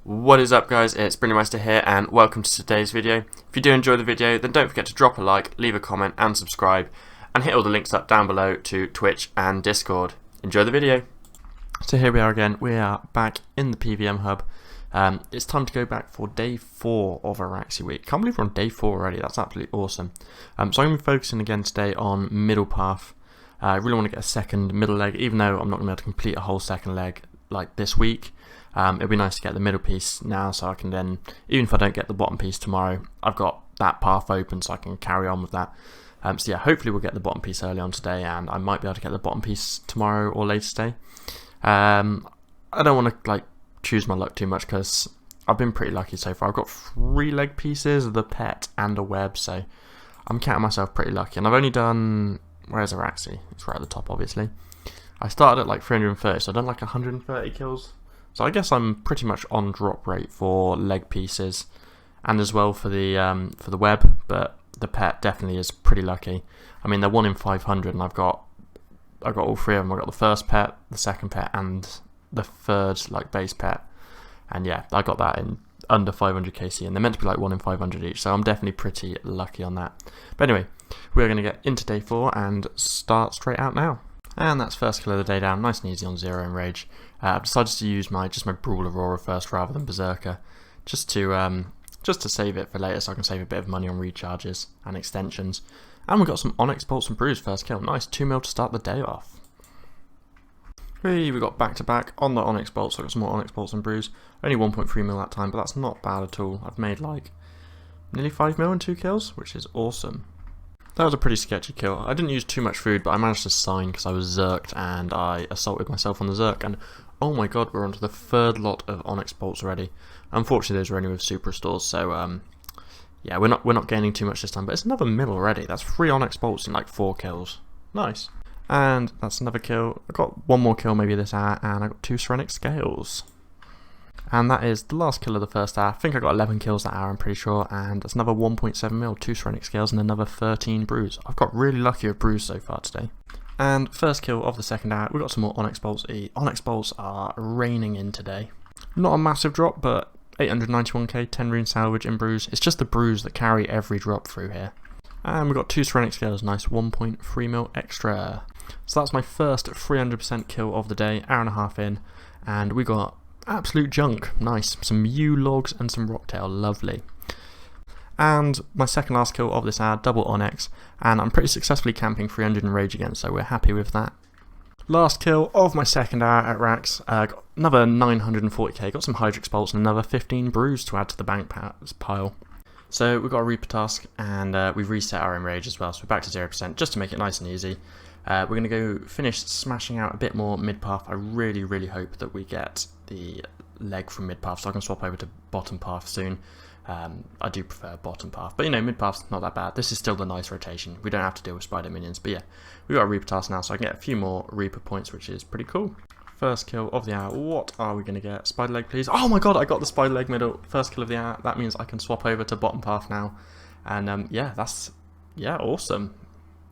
What is up, guys? It's Brillymister here and welcome to today's video. If you do enjoy the video, then don't forget to drop a like, leave a comment and subscribe, and hit all the links up down below to Twitch and Discord. Enjoy the video. So here we are again. We are back in the PVM hub. It's time to go back for day 4 of Araxxor week. Can't believe we're on day 4 already. That's absolutely awesome. So I'm going to be focusing again today on middle path. I really want to get a second middle leg, even though I'm not going to be able to complete a whole second leg like this week. It'd be nice to get the middle piece now, so I can then, even if I don't get the bottom piece tomorrow, I've got that path open so I can carry on with that. So yeah, hopefully we'll get the bottom piece early on today, and I might be able to get the bottom piece tomorrow or later today. I don't want to choose my luck too much because I've been pretty lucky so far. I've got 3 leg pieces, the pet and a web, so I'm counting myself pretty lucky. And I've only done, where's Araxxor? It's right at the top, obviously. I started at 330, so I've done 130 kills. So I guess I'm pretty much on drop rate for leg pieces, and as well for the web. But the pet definitely is pretty lucky. I mean, they're 1 in 500, and I've got all 3 of them. I've got the first pet, the second pet, and the third base pet. And yeah, I got that in under 500 KC, and they're meant to be 1 in 500 each. So I'm definitely pretty lucky on that. But anyway, we're going to get into day 4 and start straight out now. And that's first kill of the day down, nice and easy on 0 in rage. I've decided to use my Brawl Aurora first rather than Berserker, just to save it for later, so I can save a bit of money on recharges and extensions. And we've got some Onyx Bolts and Brews first kill, nice, 2 mil to start the day off. We got back to back on the Onyx Bolts, so I've got some more Onyx Bolts and Brews. Only 1.3 mil that time, but that's not bad at all. I've made nearly 5 mil in 2 kills, which is awesome. That was a pretty sketchy kill. I didn't use too much food, but I managed to sign because I was zerked and I assaulted myself on the zerk. And oh my god, we're on to the 3rd lot of Onyx Bolts already. Unfortunately, those were only with super restores, so yeah, we're not gaining too much this time. But it's another mill already. That's 3 Onyx Bolts in 4 kills. Nice. And that's another kill. I got 1 more kill maybe this hour, and I got 2 Cerenic Scales. And that is the last kill of the first hour. I think I got 11 kills that hour, I'm pretty sure. And that's another 1.7 mil, 2 Cerenic Scales, and another 13 Brews. I've got really lucky with Brews so far today. And first kill of the second hour, we've got some more Onyx Bolts. Onyx Bolts are raining in today. Not a massive drop, but 891k, 10 Rune Salvage and Brews. It's just the Brews that carry every drop through here. And we've got 2 Cerenic Scales, nice, 1.3 mil extra. So that's my first 300% kill of the day, hour and a half in. And we got absolute junk, nice, some yew logs and some rocktail, lovely. And my second last kill of this hour, double Onyx, and I'm pretty successfully camping 300 in rage again, so we're happy with that. Last kill of my second hour at Rax, got another 940k, got some Hydrix Bolts and another 15 Brews to add to the bank pile. So we've got a Reaper task, and we've reset our enrage as well, so we're back to 0% just to make it nice and easy. We're going to go finish smashing out a bit more mid-path. I really hope that we get the leg from mid-path, so I can swap over to bottom path soon. I do prefer bottom path, but mid-path's not that bad. This is still the nice rotation. We don't have to deal with spider minions, but yeah, we've got a Reaper task now, so I can get a few more Reaper points, which is pretty cool. First kill of the hour, what are we going to get? Spider leg, please. Oh my god, I got the spider leg middle. First kill of the hour, that means I can swap over to bottom path now. And yeah, awesome.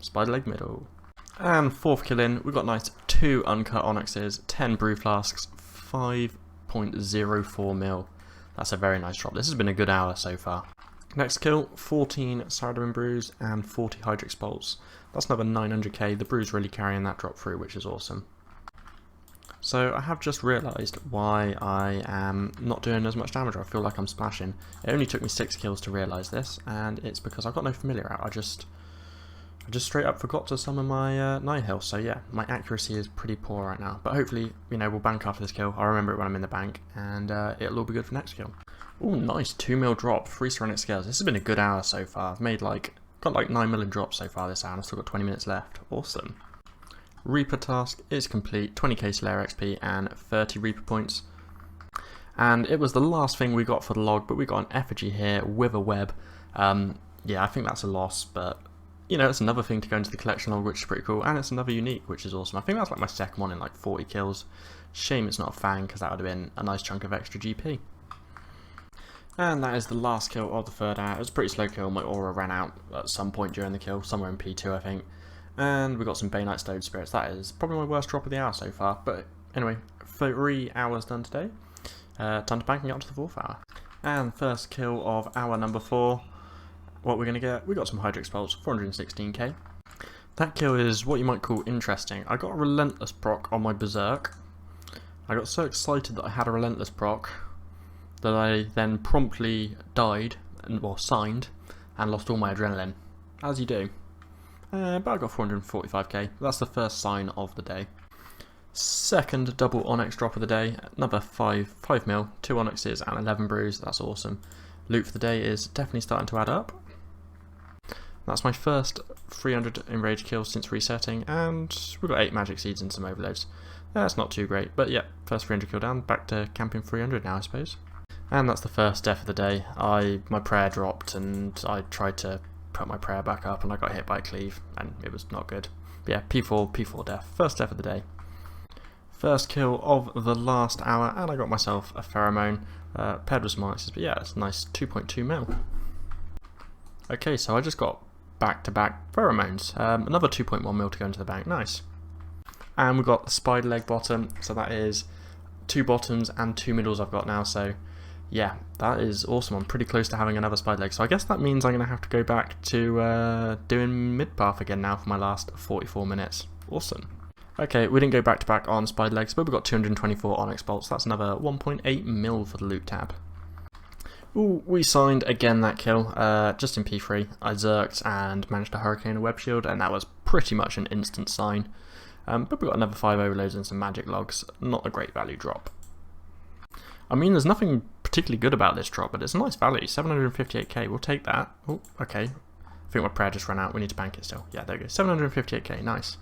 Spider leg middle. And 4th kill in, we've got nice 2 uncut Onyxes, 10 Brew Flasks, 5.04 mil. That's a very nice drop. This has been a good hour so far. Next kill, 14 Saradomin Brews and 40 Hydrix Bolts. That's another 900k. The Brews really carrying that drop through, which is awesome. So I have just realised why I am not doing as much damage, or I feel like I'm splashing. It only took me 6 kills to realise this, and it's because I've got no familiar out. I just straight up forgot to summon my 9 health, so yeah, my accuracy is pretty poor right now. But hopefully, we'll bank after this kill. I'll remember it when I'm in the bank, and it'll all be good for next kill. Ooh, nice, 2 mil drop, 3 Cerenic Scales. This has been a good hour so far. I've made got 9 million drops so far this hour, and I've still got 20 minutes left. Awesome. Reaper task is complete, 20k Slayer XP and 30 Reaper points. And it was the last thing we got for the log, but we got an effigy here with a web. Yeah, I think that's a loss, but it's another thing to go into the collection log, which is pretty cool, and it's another unique, which is awesome. I think that's my second one in 40 kills. Shame it's not a fang, because that would have been a nice chunk of extra GP. And that is the last kill of the 3rd hour. It was a pretty slow kill. My aura ran out at some point during the kill, somewhere in P2 I think. And we got some Baynite Stone Spirits. That is probably my worst drop of the hour so far, but anyway, 3 hours done today. Time to bank and get on to the 4th hour. And first kill of hour number 4. What we're going to get, we got some Hydrix bolts, 416k. That kill is what you might call interesting. I got a relentless proc on my Berserk. I got so excited that I had a relentless proc that I then promptly died, or signed, and lost all my adrenaline. As you do. But I got 445k. That's the first sign of the day. Second double Onyx drop of the day. Another 5 mil, 2 Onyxes and 11 brews. That's awesome. Loot for the day is definitely starting to add up. That's my first 300 enraged kills since resetting, and we've got 8 magic seeds and some overloads. That's not too great, but yeah, first 300 kill down, back to camping 300 now I suppose. And that's the first death of the day. My prayer dropped and I tried to put my prayer back up and I got hit by a cleave and it was not good. But yeah, P4 death, first death of the day. First kill of the last hour, and I got myself a pheromone, paired with some onyxes, but yeah, it's a nice 2.2 mil. Okay, so I just got back-to-back pheromones, another 2.1 mil to go into the bank, nice. And we've got the spider leg bottom, so that is 2 bottoms and 2 middles I've got now, so yeah, that is awesome. I'm pretty close to having another spider leg, so I guess that means I'm going to have to go back to doing mid-path again now for my last 44 minutes. Awesome. Okay, we didn't go back-to-back on spider legs, but we've got 224 onyx bolts. That's another 1.8 mil for the loot tab. Ooh, we signed again that kill, just in P3. I zerked and managed to hurricane a web shield, and that was pretty much an instant sign. But we got another 5 overloads and some magic logs. Not a great value drop. I mean, there's nothing particularly good about this drop, but it's a nice value. 758k, we'll take that. Oh, okay. I think my prayer just ran out. We need to bank it still. Yeah, there we go. 758k, nice.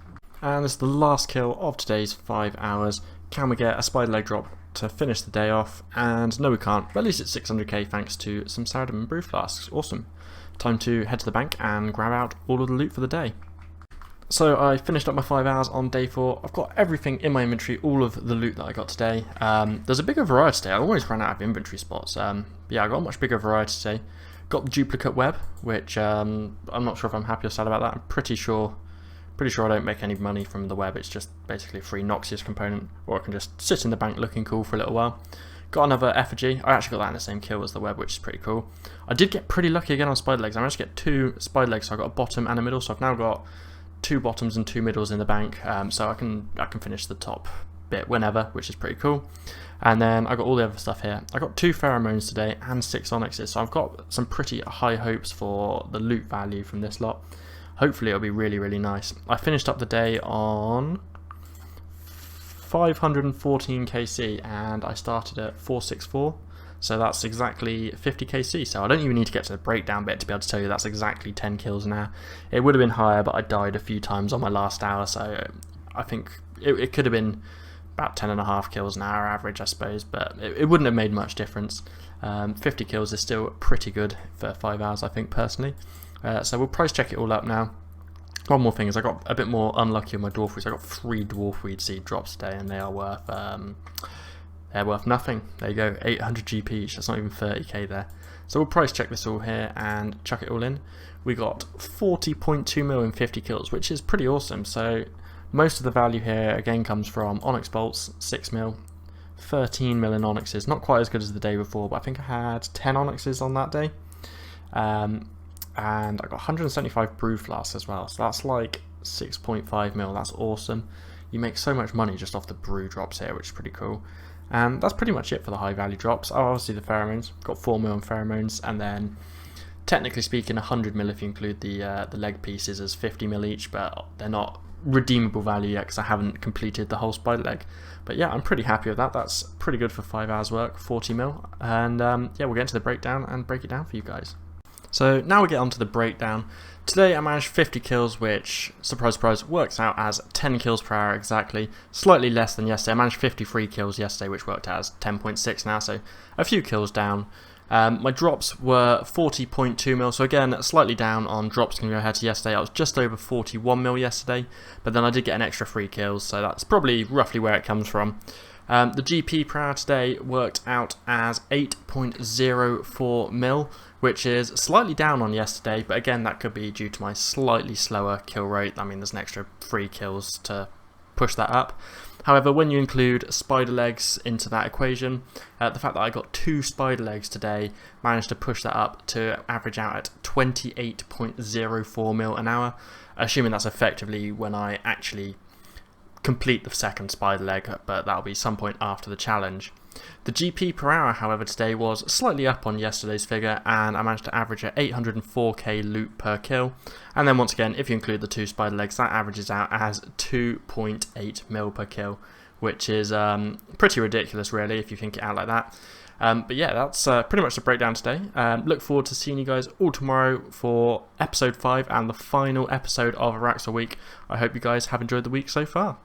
And this is the last kill of today's 5 hours. Can we get a spider leg drop to finish the day off? And no, we can't. But at least it's 600k thanks to some Saradin and brew flasks. Awesome. Time to head to the bank and grab out all of the loot for the day. So I finished up my 5 hours on day 4. I've got everything in my inventory, all of the loot that I got today. There's a bigger variety today. I always ran out of inventory spots. Yeah, I got a much bigger variety today. Got the duplicate web, which I'm not sure if I'm happy or sad about that. I'm pretty sure I don't make any money from the web. It's just basically a free Noxious component, or I can just sit in the bank looking cool for a little while. Got another effigy. I actually got that in the same kill as the web, which is pretty cool. I did get pretty lucky again on spider legs. I managed to get 2 spider legs, so I got a bottom and a middle. So I've now got 2 bottoms and 2 middles in the bank, so I can finish the top bit whenever, which is pretty cool. And then I got all the other stuff here. I got 2 pheromones today and 6 onyxes, so I've got some pretty high hopes for the loot value from this lot. Hopefully it'll be really, really nice. I finished up the day on 514 kc and I started at 464, so that's exactly 50 kc. So I don't even need to get to the breakdown bit to be able to tell you that's exactly 10 kills now. It would have been higher, but I died a few times on my last hour, so I think it could have been about 10.5 kills an hour average, I suppose, but it wouldn't have made much difference. 50 kills is still pretty good for 5 hours, I think, personally. So we'll price check it all up now. One more thing is I got a bit more unlucky on my dwarf weeds. I got 3 dwarf weed seed drops today, and they are worth nothing. There you go, 800 GP each. That's not even 30k there. So we'll price check this all here and chuck it all in. We got 40.2 mil in 50 kills, which is pretty awesome. So most of the value here again comes from onyx bolts, 6 mil, 13 mil in onyxes. Not quite as good as the day before, but I think I had 10 onyxes on that day. And I got 175 brew flasks as well, so that's like 6.5 mil. That's awesome. You make so much money just off the brew drops here, which is pretty cool. And that's pretty much it for the high value drops. Oh, obviously the pheromones, got 4 mil in pheromones, and then technically speaking 100 mil if you include the leg pieces as 50 mil each, but they're not redeemable value yet because I haven't completed the whole spider leg. But yeah, I'm pretty happy with that. That's pretty good for 5 hours work, 40 mil. And yeah, we'll get into the breakdown and break it down for you guys. So now we get on to the breakdown. Today I managed 50 kills, which, surprise surprise, works out as 10 kills per hour exactly. Slightly less than yesterday. I managed 53 kills yesterday, which worked out as 10.6 now, so a few kills down. My drops were 40.2 mil, so again, slightly down on drops compared to yesterday. I was just over 41 mil yesterday, but then I did get an extra 3 kills, so that's probably roughly where it comes from. The GP per hour today worked out as 8.04 mil, which is slightly down on yesterday, but again, that could be due to my slightly slower kill rate. I mean, there's an extra 3 kills to push that up. However, when you include spider legs into that equation, the fact that I got 2 spider legs today managed to push that up to average out at 28.04 mil an hour, assuming that's effectively when I actually complete the second spider leg, but that'll be some point after the challenge. The GP per hour, however, today was slightly up on yesterday's figure, and I managed to average at 804k loot per kill. And then once again, if you include the 2 spider legs, that averages out as 2.8 mil per kill, which is pretty ridiculous, really, if you think it out like that. But yeah, that's pretty much the breakdown today. Look forward to seeing you guys all tomorrow for episode 5 and the final episode of Araxxor week. I hope you guys have enjoyed the week so far.